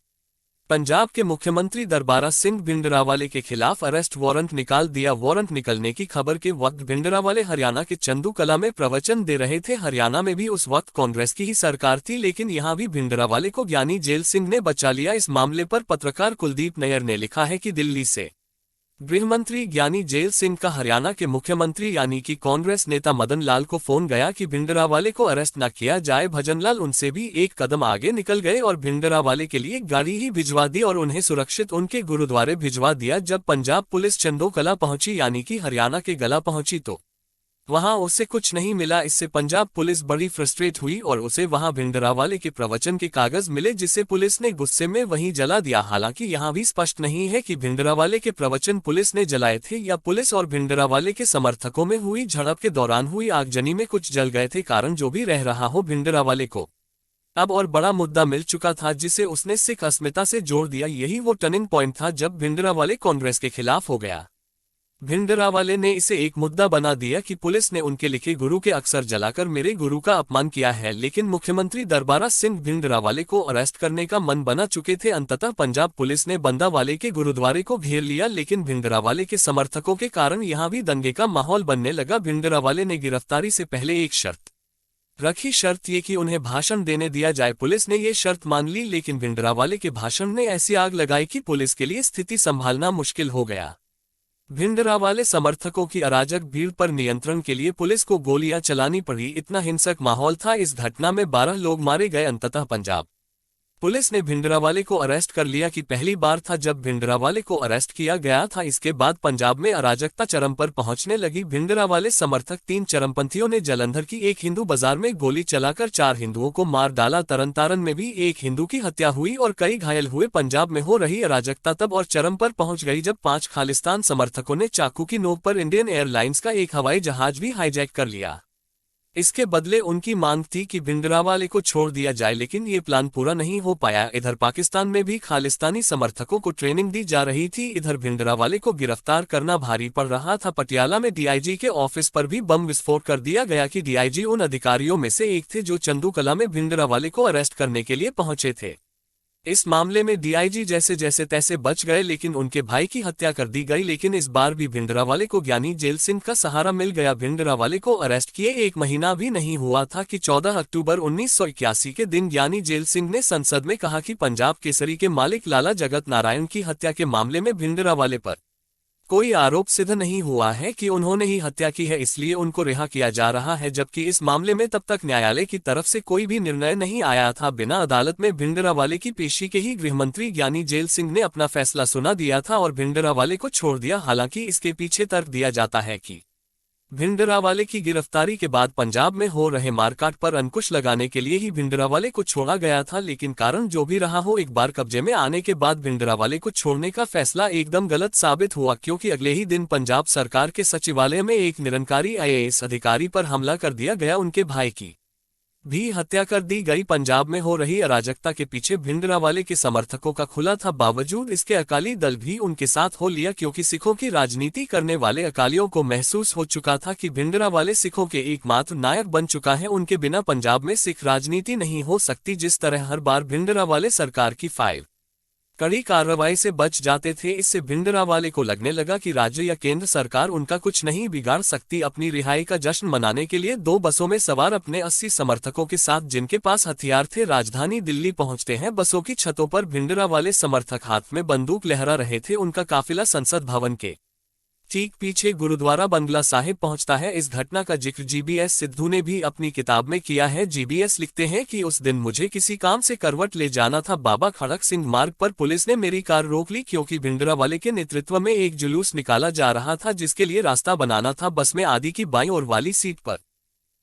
Speaker 1: पंजाब के मुख्यमंत्री दरबारा सिंह भिंडरावाले के खिलाफ अरेस्ट वारंट निकाल दिया। वारंट निकलने की खबर के वक्त भिंडरावाले हरियाणा के चंदू कला में प्रवचन दे रहे थे। हरियाणा में भी उस वक्त कांग्रेस की ही सरकार थी, लेकिन यहाँ भी भिंडरावाले को ज्ञानी जेल सिंह ने बचा लिया। इस मामले पर पत्रकार कुलदीप नैयर ने लिखा है कि दिल्ली से गृहमंत्री ज्ञानी जेल सिंह का हरियाणा के मुख्यमंत्री यानी कि कांग्रेस नेता मदन लाल को फोन गया कि भिंडरावाले को अरेस्ट न किया जाए। भजनलाल उनसे भी एक कदम आगे निकल गए और भिंडरावाले के लिए गाड़ी ही भिजवा दी और उन्हें सुरक्षित उनके गुरुद्वारे भिजवा दिया। जब पंजाब पुलिस चंदोकला पहुंची यानी कि हरियाणा के गला पहुंची तो वहां उसे कुछ नहीं मिला। इससे पंजाब पुलिस बड़ी फ्रस्ट्रेट हुई और उसे वहां भिंडरावाले के प्रवचन के कागज मिले, जिसे पुलिस ने गुस्से में वहीं जला दिया। हालांकि यहां भी स्पष्ट नहीं है कि भिंडरावाले के प्रवचन पुलिस ने जलाए थे या पुलिस और भिंडरावाले के समर्थकों में हुई झड़प के दौरान हुई आगजनी में कुछ जल गए थे। कारण जो भी रह रहा हो, भिंडरावाले को अब और बड़ा मुद्दा मिल चुका था जिसे उसने सिख अस्मिता से जोड़ दिया। यही वो टर्निंग पॉइंट था जब भिंडरावाले कांग्रेस के खिलाफ हो गया। भिंडरावाले ने इसे एक मुद्दा बना दिया कि पुलिस ने उनके लिखे गुरु के अक्षर जलाकर मेरे गुरु का अपमान किया है। लेकिन मुख्यमंत्री दरबारा सिंह भिंडरावाले को अरेस्ट करने का मन बना चुके थे। अंततः पंजाब पुलिस ने बंदावाले के गुरुद्वारे को घेर लिया, लेकिन भिंडरावाले के समर्थकों के कारण यहां भी दंगे का माहौल बनने लगा। भिंडरावाले ने गिरफ्तारी से पहले एक शर्त रखी, शर्त ये कि उन्हें भाषण देने दिया जाए। पुलिस ने ये शर्त मान ली, लेकिन भिंडरावाले के भाषण ने ऐसी आग लगाई कि पुलिस के लिए स्थिति संभालना मुश्किल हो गया। भिंडरावाले समर्थकों की अराजक भीड़ पर नियंत्रण के लिए पुलिस को गोलियां चलानी पड़ी। इतना हिंसक माहौल था। इस घटना में 12 लोग मारे गए। अंततः पंजाब पुलिस ने भिंडरावाले को अरेस्ट कर लिया कि पहली बार था जब भिंडरावाले को अरेस्ट किया गया था। इसके बाद पंजाब में अराजकता चरम पर पहुंचने लगी। भिंडरावाले समर्थक 3 चरमपंथियों ने जलंधर की एक हिंदू बाजार में गोली चलाकर 4 हिंदुओं को मार डाला। तरनतारन में भी एक हिंदू की हत्या हुई और कई घायल हुए। पंजाब में हो रही अराजकता तब और चरम पर पहुंच गई जब 5 खालिस्तान समर्थकों ने चाकू की नोक पर इंडियन एयरलाइंस का एक हवाई जहाज भी हाईजैक कर लिया। इसके बदले उनकी मांग थी कि भिंडरावाले को छोड़ दिया जाए, लेकिन ये प्लान पूरा नहीं हो पाया। इधर पाकिस्तान में भी खालिस्तानी समर्थकों को ट्रेनिंग दी जा रही थी। इधर भिंडरावाले को गिरफ्तार करना भारी पड़ रहा था। पटियाला में डीआईजी के ऑफिस पर भी बम विस्फोट कर दिया गया कि डीआईजी उन अधिकारियों में से एक थे जो चंदूकला में भिंडरावाले को अरेस्ट करने के लिए पहुंचे थे। इस मामले में डीआईजी जैसे तैसे बच गए, लेकिन उनके भाई की हत्या कर दी गई। लेकिन इस बार भी भिंडरावाले को ज्ञानी जेल सिंह का सहारा मिल गया। भिंडरावाले को अरेस्ट किए 1 महीना भी नहीं हुआ था कि 14 अक्टूबर 1981 के दिन ज्ञानी जेल सिंह ने संसद में कहा कि पंजाब केसरी के मालिक लाला जगत नारायण की हत्या के मामले में भिंडरावाले पर कोई आरोप सिद्ध नहीं हुआ है कि उन्होंने ही हत्या की है, इसलिए उनको रिहा किया जा रहा है। जबकि इस मामले में तब तक न्यायालय की तरफ से कोई भी निर्णय नहीं आया था। बिना अदालत में भिंडरावाले की पेशी के ही गृहमंत्री ज्ञानी जेल सिंह ने अपना फैसला सुना दिया था और भिंडरावाले को छोड़ दिया। हालांकि इसके पीछे तर्क दिया जाता है कि भिंडरावाले की गिरफ्तारी के बाद पंजाब में हो रहे मारकाट पर अंकुश लगाने के लिए ही भिंडरावाले को छोड़ा गया था। लेकिन कारण जो भी रहा हो, एक बार कब्जे में आने के बाद भिंडरावाले को छोड़ने का फैसला एकदम गलत साबित हुआ, क्योंकि अगले ही दिन पंजाब सरकार के सचिवालय में एक निरंकारी आईएएस अधिकारी पर हमला कर दिया गया। उनके भाई की भी हत्या कर दी गई। पंजाब में हो रही अराजकता के पीछे भिंडरावाले के समर्थकों का खुला था, बावजूद इसके अकाली दल भी उनके साथ हो लिया, क्योंकि सिखों की राजनीति करने वाले अकालियों को महसूस हो चुका था कि भिंडरावाले सिखों के एकमात्र नायक बन चुका है। उनके बिना पंजाब में सिख राजनीति नहीं हो सकती। जिस तरह हर बार भिंडरावाले सरकार की कड़ी कार्रवाई से बच जाते थे, इससे भिंडरावाले को लगने लगा कि राज्य या केंद्र सरकार उनका कुछ नहीं बिगाड़ सकती। अपनी रिहाई का जश्न मनाने के लिए 2 बसों में सवार अपने 80 समर्थकों के साथ, जिनके पास हथियार थे, राजधानी दिल्ली पहुंचते हैं। बसों की छतों पर भिंडरावाले समर्थक हाथ में बंदूक लहरा रहे थे। उनका काफिला संसद भवन के ठीक पीछे गुरुद्वारा बंगला साहिब पहुंचता है। इस घटना का जिक्र जीबीएस सिद्धू ने भी अपनी किताब में किया है। जीबीएस लिखते हैं कि उस दिन मुझे किसी काम से करवट ले जाना था। बाबा खड़क सिंह मार्ग पर पुलिस ने मेरी कार रोक ली, क्योंकि भिंडरावाले के नेतृत्व में एक जुलूस निकाला जा रहा था, जिसके लिए रास्ता बनाना था। बस में आदि की बाईं ओर वाली सीट पर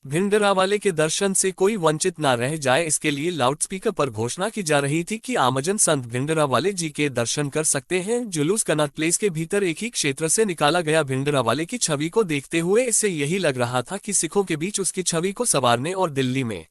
Speaker 1: भिंडरावाले के दर्शन से कोई वंचित न रह जाए, इसके लिए लाउडस्पीकर पर घोषणा की जा रही थी कि आमजन संत भिंडरावाले जी के दर्शन कर सकते हैं। जुलूस कनॉट प्लेस के भीतर एक ही क्षेत्र से निकाला गया। भिंडरावाले की छवि को देखते हुए इससे यही लग रहा था कि सिखों के बीच उसकी छवि को संवारने और दिल्ली में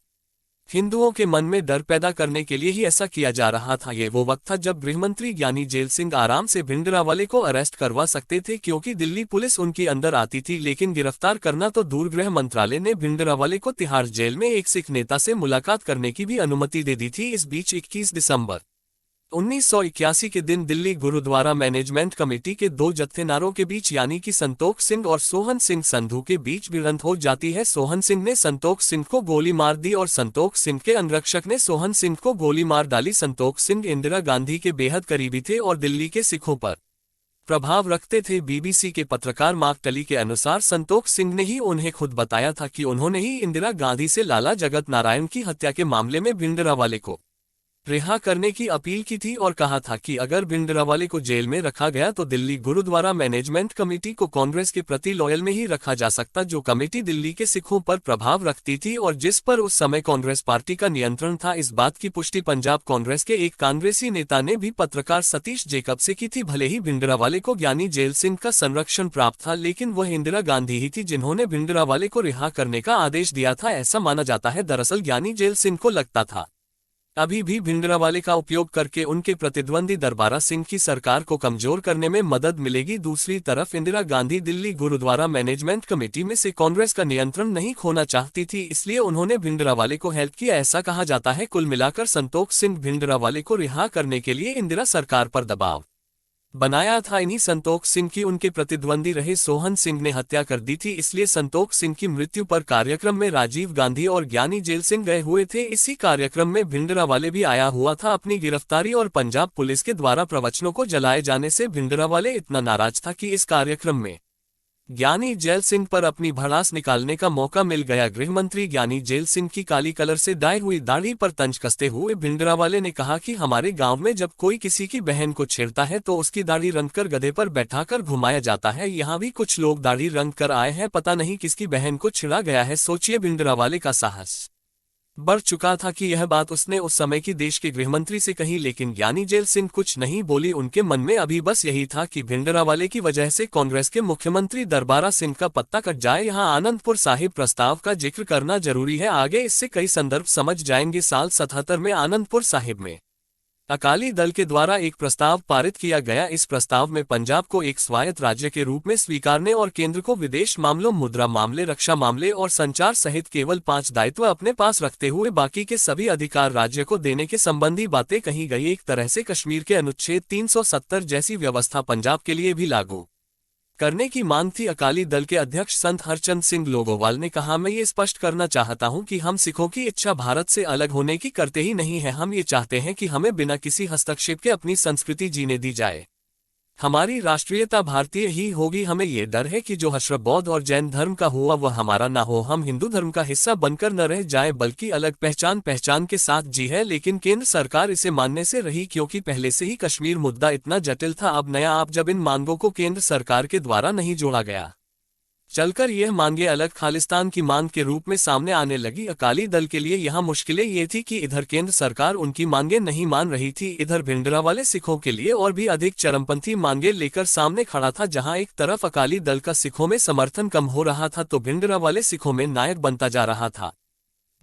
Speaker 1: हिंदुओं के मन में डर पैदा करने के लिए ही ऐसा किया जा रहा था। ये वो वक्त था जब गृहमंत्री ज्ञानी जेल सिंह आराम से भिंडरावाले को अरेस्ट करवा सकते थे, क्योंकि दिल्ली पुलिस उनके अंदर आती थी। लेकिन गिरफ्तार करना तो दूर, गृह मंत्रालय ने भिंडरावाले को तिहाड़ जेल में एक सिख नेता से मुलाकात करने की भी अनुमति दे दी थी। इस बीच 21 दिसंबर 1981 के दिन दिल्ली गुरुद्वारा मैनेजमेंट कमेटी के 2 जत्थेदारों के बीच, यानी कि संतोख सिंह और सोहन सिंह संधू के बीच भिड़ंत हो जाती है। सोहन सिंह ने संतोख सिंह को गोली मार दी और संतोख सिंह के अंगरक्षक ने सोहन सिंह को गोली मार डाली। संतोख सिंह इंदिरा गांधी के बेहद करीबी थे और दिल्ली के सिखों पर प्रभाव रखते थे। बीबीसी के पत्रकार मार्क टली के अनुसार संतोख सिंह ने ही उन्हें खुद बताया था कि उन्होंने ही इंदिरा गांधी से लाला जगत नारायण की हत्या के मामले में भिंडरावाले को रिहा करने की अपील की थी और कहा था कि अगर भिंडरावाले को जेल में रखा गया तो दिल्ली गुरुद्वारा मैनेजमेंट कमेटी को कांग्रेस के प्रति लॉयल में ही रखा जा सकता, जो कमेटी दिल्ली के सिखों पर प्रभाव रखती थी और जिस पर उस समय कांग्रेस पार्टी का नियंत्रण था। इस बात की पुष्टि पंजाब कांग्रेस के एक कांग्रेसी नेता ने भी पत्रकार सतीश जेकब से की थी। भले ही भिंडरावाले को ज्ञानी जेल सिंह का संरक्षण प्राप्त था, लेकिन वह इंदिरा गांधी ही थी जिन्होंने भिंडरावाले को रिहा करने का आदेश दिया था, ऐसा माना जाता है। दरअसल ज्ञानी जेल सिंह को लगता था अभी भी भिंडरावाले का उपयोग करके उनके प्रतिद्वंदी दरबारा सिंह की सरकार को कमजोर करने में मदद मिलेगी। दूसरी तरफ इंदिरा गांधी दिल्ली गुरुद्वारा मैनेजमेंट कमेटी में से कांग्रेस का नियंत्रण नहीं खोना चाहती थी, इसलिए उन्होंने भिंडरावाले को हेल्प किया, ऐसा कहा जाता है। कुल मिलाकर संतोख सिंह भिंडरावाले को रिहा करने के लिए इंदिरा सरकार पर दबाव बनाया था। इन्हीं संतोख सिंह की उनके प्रतिद्वंदी रहे सोहन सिंह ने हत्या कर दी थी, इसलिए संतोख सिंह की मृत्यु पर कार्यक्रम में राजीव गांधी और ज्ञानी जेल सिंह गए हुए थे। इसी कार्यक्रम में भिंडरावाले भी आया हुआ था। अपनी गिरफ्तारी और पंजाब पुलिस के द्वारा प्रवचनों को जलाए जाने से भिंडरावाले इतना नाराज था कि इस कार्यक्रम में ज्ञानी जेल सिंह पर अपनी भड़ास निकालने का मौका मिल गया। गृहमंत्री ज्ञानी जेल सिंह की काली कलर से डाई हुई दाढ़ी पर तंज कसते हुए भिंडरावाले ने कहा कि हमारे गांव में जब कोई किसी की बहन को छेड़ता है तो उसकी दाढ़ी रंगकर गधे पर बैठाकर घुमाया जाता है। यहाँ भी कुछ लोग दाढ़ी रंग कर आए हैं, पता नहीं किसकी बहन को छिड़ा गया है। सोचिए, भिंडरावाले का साहस बढ़ चुका था कि यह बात उसने उस समय की देश के गृहमंत्री से कही, लेकिन ज्ञानी जेल सिंह कुछ नहीं बोली। उनके मन में अभी बस यही था कि भिंडरावाले की वजह से कांग्रेस के मुख्यमंत्री दरबारा सिंह का पत्ता कट जाए। यहाँ आनंदपुर साहिब प्रस्ताव का जिक्र करना जरूरी है, आगे इससे कई संदर्भ समझ जाएंगे। साल 77 में आनंदपुर साहिब में अकाली दल के द्वारा एक प्रस्ताव पारित किया गया। इस प्रस्ताव में पंजाब को एक स्वायत्त राज्य के रूप में स्वीकारने और केंद्र को विदेश मामलों, मुद्रा मामले, रक्षा मामले और संचार सहित केवल 5 दायित्व अपने पास रखते हुए बाकी के सभी अधिकार राज्य को देने के संबंधी बातें कही गई। एक तरह से कश्मीर के अनुच्छेद 370 जैसी व्यवस्था पंजाब के लिए भी लागू करने की मांग थी। अकाली दल के अध्यक्ष संत हरचंद सिंह लोगोवाल ने कहा, मैं ये स्पष्ट करना चाहता हूं कि हम सिखों की इच्छा भारत से अलग होने की करते ही नहीं है। हम ये चाहते हैं कि हमें बिना किसी हस्तक्षेप के अपनी संस्कृति जीने दी जाए। हमारी राष्ट्रीयता भारतीय ही होगी। हमें ये डर है कि जो हश्र बौद्ध और जैन धर्म का हुआ वह हमारा ना हो। हम हिंदू धर्म का हिस्सा बनकर न रह जाए, बल्कि अलग पहचान के साथ जी है। लेकिन केंद्र सरकार इसे मानने से रही, क्योंकि पहले से ही कश्मीर मुद्दा इतना जटिल था। अब नया आप जब इन मांगों को केंद्र सरकार के द्वारा नहीं जोड़ा गया, चलकर यह मांगे अलग खालिस्तान की मांग के रूप में सामने आने लगी। अकाली दल के लिए यहाँ मुश्किलें ये थी कि इधर केंद्र सरकार उनकी मांगे नहीं मान रही थी, इधर भिंडरावाले सिखों के लिए और भी अधिक चरमपंथी मांगे लेकर सामने खड़ा था। जहाँ एक तरफ अकाली दल का सिखों में समर्थन कम हो रहा था तो भिंडरावाले सिखों में नायक बनता जा रहा था।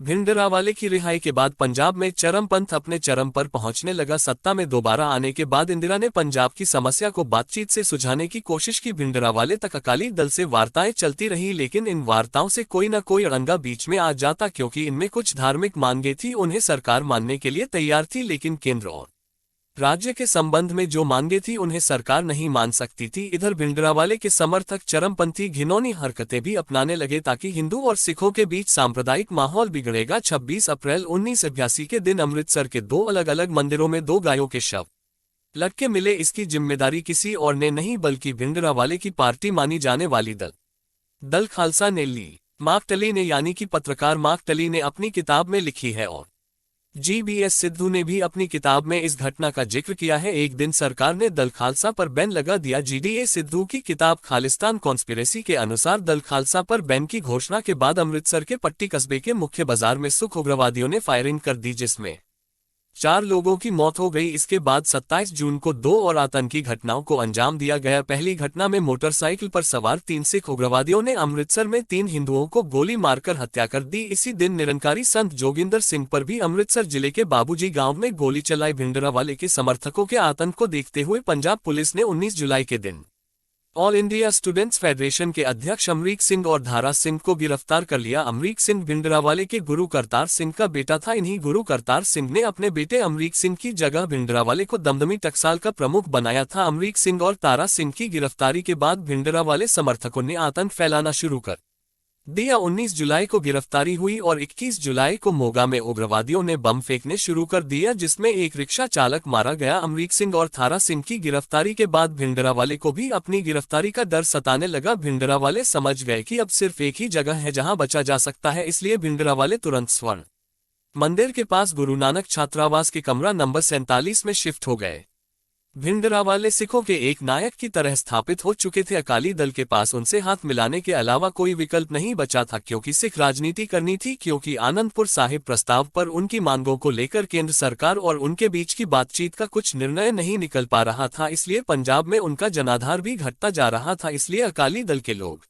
Speaker 1: भिंडरावाले की रिहाई के बाद पंजाब में चरमपंथ अपने चरम पर पहुंचने लगा। सत्ता में दोबारा आने के बाद इंदिरा ने पंजाब की समस्या को बातचीत से सुलझाने की कोशिश की। भिंडरावाले तक अकाली दल से वार्ताएं चलती रही, लेकिन इन वार्ताओं से कोई न कोई अड़ंगा बीच में आ जाता, क्योंकि इनमें कुछ धार्मिक मांगे थी। उन्हें सरकार मानने के लिए तैयार थी, लेकिन केंद्र और राज्य के संबंध में जो मांगे थी उन्हें सरकार नहीं मान सकती थी। इधर भिंडरावाले के समर्थक चरमपंथी घिनौनी हरकतें भी अपनाने लगे ताकि हिंदू और सिखों के बीच सांप्रदायिक माहौल बिगड़ेगा। 26 अप्रैल 1982 के दिन अमृतसर के 2 अलग अलग मंदिरों में 2 गायों के शव लटके मिले। इसकी जिम्मेदारी किसी और ने नहीं बल्कि भिंडरावाले की पार्टी मानी जाने वाली दल खालसा ने ली। मार्क टली ने, यानी कि पत्रकार मार्क टली ने अपनी किताब में लिखी है और GBS सिद्धू ने भी अपनी किताब में इस घटना का जिक्र किया है। एक दिन सरकार ने दल खालसा पर बैन लगा दिया। GDA सिद्धू की किताब खालिस्तान कॉन्स्पिरेसी के अनुसार दल खालसा पर बैन की घोषणा के बाद अमृतसर के पट्टी कस्बे के मुख्य बाजार में सिख उग्रवादियों ने फायरिंग कर दी, जिसमें 4 लोगों की मौत हो गई। इसके बाद 27 जून को 2 और आतंकी घटनाओं को अंजाम दिया गया। पहली घटना में मोटरसाइकिल पर सवार 3 सिख उग्रवादियों ने अमृतसर में 3 हिंदुओं को गोली मारकर हत्या कर दी। इसी दिन निरंकारी संत जोगिंदर सिंह पर भी अमृतसर जिले के बाबूजी गांव में गोली चलाई। भिंडरावाले के समर्थकों के आतंक को देखते हुए पंजाब पुलिस ने 19 जुलाई के दिन ऑल इंडिया स्टूडेंट्स फेडरेशन के अध्यक्ष अमरीक सिंह और धारा सिंह को गिरफ्तार कर लिया। अमरीक सिंह भिंडरावाले के गुरु करतार सिंह का बेटा था। इन्हीं गुरु करतार सिंह ने अपने बेटे अमरीक सिंह की जगह भिंडरावाले को दमदमी टकसाल का प्रमुख बनाया था। अमरीक सिंह और तारा सिंह की गिरफ्तारी के बाद भिंडरावाले समर्थकों ने आतंक फैलाना शुरू कर दिया। 19 जुलाई को गिरफ्तारी हुई और 21 जुलाई को मोगा में उग्रवादियों ने बम फेंकने शुरू कर दिया, जिसमें एक रिक्शा चालक मारा गया। अमरीक सिंह और थारा सिंह की गिरफ्तारी के बाद भिंडरावाले को भी अपनी गिरफ्तारी का डर सताने लगा। भिंडरावाले समझ गए कि अब सिर्फ एक ही जगह है जहां बचा जा सकता है, इसलिए भिंडरावाले तुरंत स्वर्ण मंदिर के पास गुरु नानक छात्रावास के कमरा नंबर 47 में शिफ्ट हो गए। भिंडरावाले सिखों के एक नायक की तरह स्थापित हो चुके थे। अकाली दल के पास उनसे हाथ मिलाने के अलावा कोई विकल्प नहीं बचा था, क्योंकि सिख राजनीति करनी थी। क्योंकि आनंदपुर साहिब प्रस्ताव पर उनकी मांगों को लेकर केंद्र सरकार और उनके बीच की बातचीत का कुछ निर्णय नहीं निकल पा रहा था, इसलिए पंजाब में उनका जनाधार भी घटता जा रहा था। इसलिए अकाली दल के लोग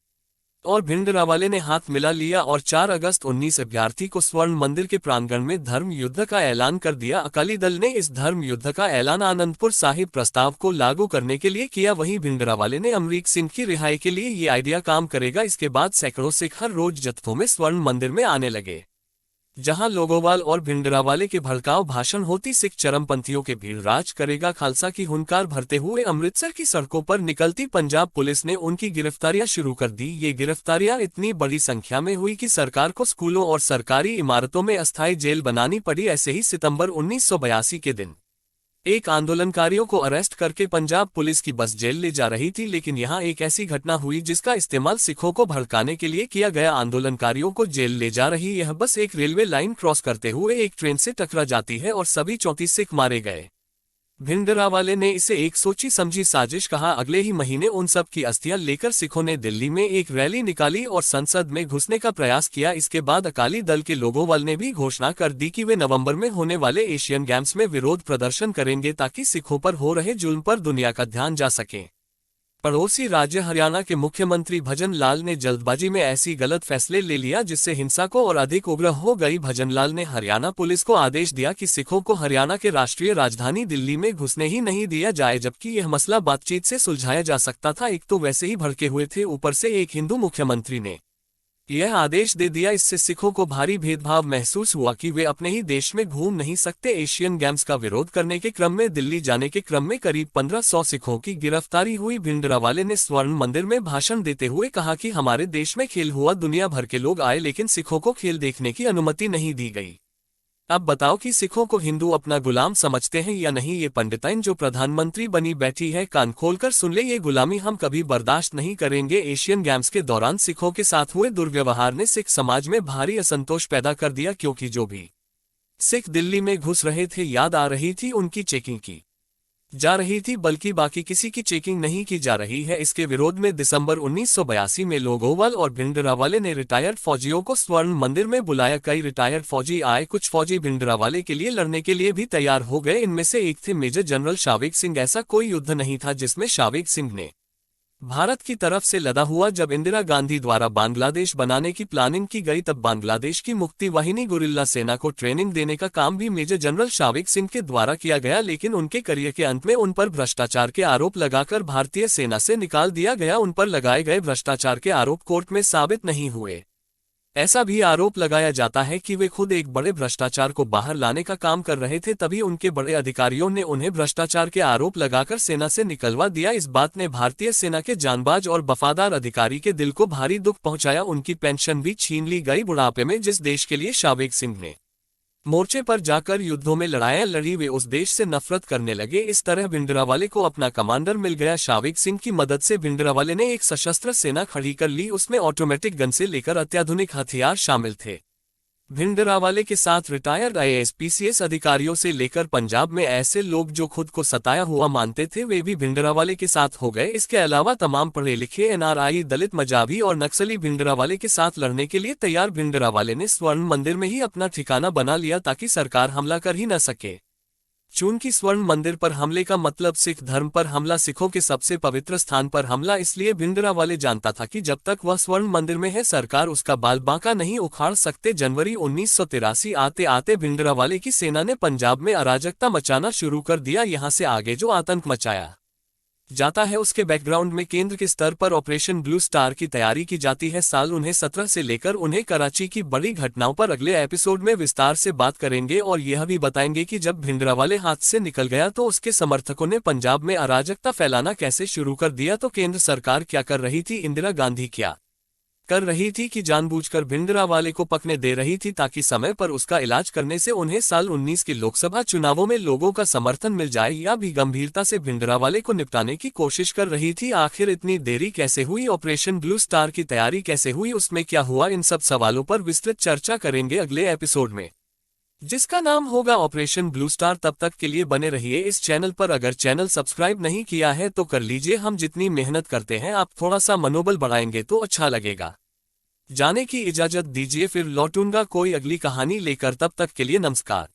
Speaker 1: और भिंडरावाले ने हाथ मिला लिया और 4 अगस्त 1982 को स्वर्ण मंदिर के प्रांगण में धर्म युद्ध का ऐलान कर दिया। अकाली दल ने इस धर्म युद्ध का ऐलान आनंदपुर साहिब प्रस्ताव को लागू करने के लिए किया। वहीं भिंडरावाले ने अमरीक सिंह की रिहाई के लिए ये आइडिया काम करेगा। इसके बाद सैकड़ों सिख हर रोज जत्थों में स्वर्ण मंदिर में आने लगे, जहां लोगोवाल और भिंडरावाले के भड़काऊ भाषण होती सिख चरमपंथियों के भीड़ राज करेगा खालसा की हुंकार भरते हुए अमृतसर की सड़कों पर निकलती पंजाब पुलिस ने उनकी गिरफ्तारियां शुरू कर दी। ये गिरफ्तारियां इतनी बड़ी संख्या में हुई कि सरकार को स्कूलों और सरकारी इमारतों में अस्थायी जेल बनानी पड़ी। ऐसे ही सितंबर 1982 के दिन एक आंदोलनकारियों को अरेस्ट करके पंजाब पुलिस की बस जेल ले जा रही थी, लेकिन यहां एक ऐसी घटना हुई जिसका इस्तेमाल सिखों को भड़काने के लिए किया गया। आंदोलनकारियों को जेल ले जा रही यह बस एक रेलवे लाइन क्रॉस करते हुए एक ट्रेन से टकरा जाती है और सभी 34 सिख मारे गए। भिंडरावाले ने इसे एक सोची समझी साजिश कहा। अगले ही महीने उन सब की अस्थियां लेकर सिखों ने दिल्ली में एक रैली निकाली और संसद में घुसने का प्रयास किया। इसके बाद अकाली दल के लोगोवाल ने भी घोषणा कर दी कि वे नवंबर में होने वाले एशियन गेम्स में विरोध प्रदर्शन करेंगे, ताकि सिखों पर हो रहे जुल्म पर दुनिया का ध्यान जा सके। पड़ोसी राज्य हरियाणा के मुख्यमंत्री भजन लाल ने जल्दबाजी में ऐसी गलत फैसले ले लिया जिससे हिंसा को और अधिक उग्र हो गई। भजन लाल ने हरियाणा पुलिस को आदेश दिया कि सिखों को हरियाणा के राष्ट्रीय राजधानी दिल्ली में घुसने ही नहीं दिया जाए, जबकि यह मसला बातचीत से सुलझाया जा सकता था। एक तो वैसे ही भड़के हुए थे, ऊपर से एक हिंदू मुख्यमंत्री ने यह आदेश दे दिया। इससे सिखों को भारी भेदभाव महसूस हुआ कि वे अपने ही देश में घूम नहीं सकते। एशियन गेम्स का विरोध करने के क्रम में दिल्ली जाने के क्रम में करीब 1500 सिखों की गिरफ्तारी हुई। भिंडरावाले ने स्वर्ण मंदिर में भाषण देते हुए कहा कि हमारे देश में खेल हुआ, दुनिया भर के लोग आए, लेकिन सिखों को खेल देखने की अनुमति नहीं दी गई। अब बताओ कि सिखों को हिंदू अपना गुलाम समझते हैं या नहीं। ये पंडिताइन जो प्रधानमंत्री बनी बैठी है, कान खोलकर सुन ले, ये गुलामी हम कभी बर्दाश्त नहीं करेंगे। एशियन गेम्स के दौरान सिखों के साथ हुए दुर्व्यवहार ने सिख समाज में भारी असंतोष पैदा कर दिया, क्योंकि जो भी सिख दिल्ली में घुस रहे थे, याद आ रही थी उनकी चेकिंग की जा रही थी, बल्कि बाकी किसी की चेकिंग नहीं की जा रही है। इसके विरोध में दिसंबर 1982 में लोगोवाल और भिंडरावाले ने रिटायर्ड फौजियों को स्वर्ण मंदिर में बुलाया। कई रिटायर्ड फौजी आए, कुछ फौजी भिंडरावाले के लिए लड़ने के लिए भी तैयार हो गए। इनमें से एक थे मेजर जनरल शाविक सिंह। ऐसा कोई युद्ध नहीं था जिसमें शाविक सिंह ने भारत की तरफ से लदा हुआ। जब इंदिरा गांधी द्वारा बांग्लादेश बनाने की प्लानिंग की गई तब बांग्लादेश की मुक्ति वाहिनी गुरिल्ला सेना को ट्रेनिंग देने का काम भी मेजर जनरल शाविक सिंह के द्वारा किया गया, लेकिन उनके करियर के अंत में उन पर भ्रष्टाचार के आरोप लगाकर भारतीय सेना से निकाल दिया गया। उन पर लगाए गए भ्रष्टाचार के आरोप कोर्ट में साबित नहीं हुए। ऐसा भी आरोप लगाया जाता है कि वे खुद एक बड़े भ्रष्टाचार को बाहर लाने का काम कर रहे थे, तभी उनके बड़े अधिकारियों ने उन्हें भ्रष्टाचार के आरोप लगाकर सेना से निकलवा दिया। इस बात ने भारतीय सेना के जांबाज और वफादार अधिकारी के दिल को भारी दुख पहुंचाया। उनकी पेंशन भी छीन ली गई। बुढ़ापे में जिस देश के लिए शाविक सिंह ने मोर्चे पर जाकर युद्धों में लड़ाइयां लड़ी, वे उस देश से नफरत करने लगे। इस तरह भिंडरावाले को अपना कमांडर मिल गया। शाविक सिंह की मदद से भिंडरावाले ने एक सशस्त्र सेना खड़ी कर ली। उसमें ऑटोमेटिक गन से लेकर अत्याधुनिक हथियार शामिल थे। भिंडरावाले के साथ रिटायर्ड आईएएस पीसीएस अधिकारियों से लेकर पंजाब में ऐसे लोग जो खुद को सताया हुआ मानते थे, वे भी भिंडरावाले के साथ हो गए। इसके अलावा तमाम पढ़े लिखे एनआरआई, दलित, मजाबी और नक्सली भिंडरावाले के साथ लड़ने के लिए तैयार। भिंडरावाले ने स्वर्ण मंदिर में ही अपना ठिकाना बना लिया ताकि सरकार हमला कर ही न सके। चूंकि स्वर्ण मंदिर पर हमले का मतलब सिख धर्म पर हमला, सिखों के सबसे पवित्र स्थान पर हमला, इसलिए भिंडरावाले जानता था कि जब तक वह स्वर्ण मंदिर में है सरकार उसका बाल बांका नहीं उखाड़ सकते। जनवरी 1983 आते आते भिंडरावाले की सेना ने पंजाब में अराजकता मचाना शुरू कर दिया। यहाँ से आगे जो आतंक मचाया जाता है उसके बैकग्राउंड में केंद्र के स्तर पर ऑपरेशन ब्लू स्टार की तैयारी की जाती है। साल 1917 से लेकर उन्हें कराची की बड़ी घटनाओं पर अगले एपिसोड में विस्तार से बात करेंगे और यह भी बताएंगे कि जब भिंडरावाले हाथ से निकल गया तो उसके समर्थकों ने पंजाब में अराजकता फैलाना कैसे शुरू कर दिया। तो केंद्र सरकार क्या कर रही थी, इंदिरा गांधी क्या कर रही थी कि जानबूझकर भिंडरावाले को पकने दे रही थी ताकि समय पर उसका इलाज करने से उन्हें साल 19 के लोकसभा चुनावों में लोगों का समर्थन मिल जाए, या भी गंभीरता से भिंडरावाले को निपटाने की कोशिश कर रही थी। आखिर इतनी देरी कैसे हुई, ऑपरेशन ब्लू स्टार की तैयारी कैसे हुई, उसमें क्या हुआ, इन सब सवालों पर विस्तृत चर्चा करेंगे अगले एपिसोड में, जिसका नाम होगा ऑपरेशन ब्लू स्टार। तब तक के लिए बने रहिए इस चैनल पर। अगर चैनल सब्सक्राइब नहीं किया है तो कर लीजिए। हम जितनी मेहनत करते हैं आप थोड़ा सा मनोबल बढ़ाएंगे तो अच्छा लगेगा। जाने की इजाजत दीजिए, फिर लौटूंगा कोई अगली कहानी लेकर। तब तक के लिए नमस्कार।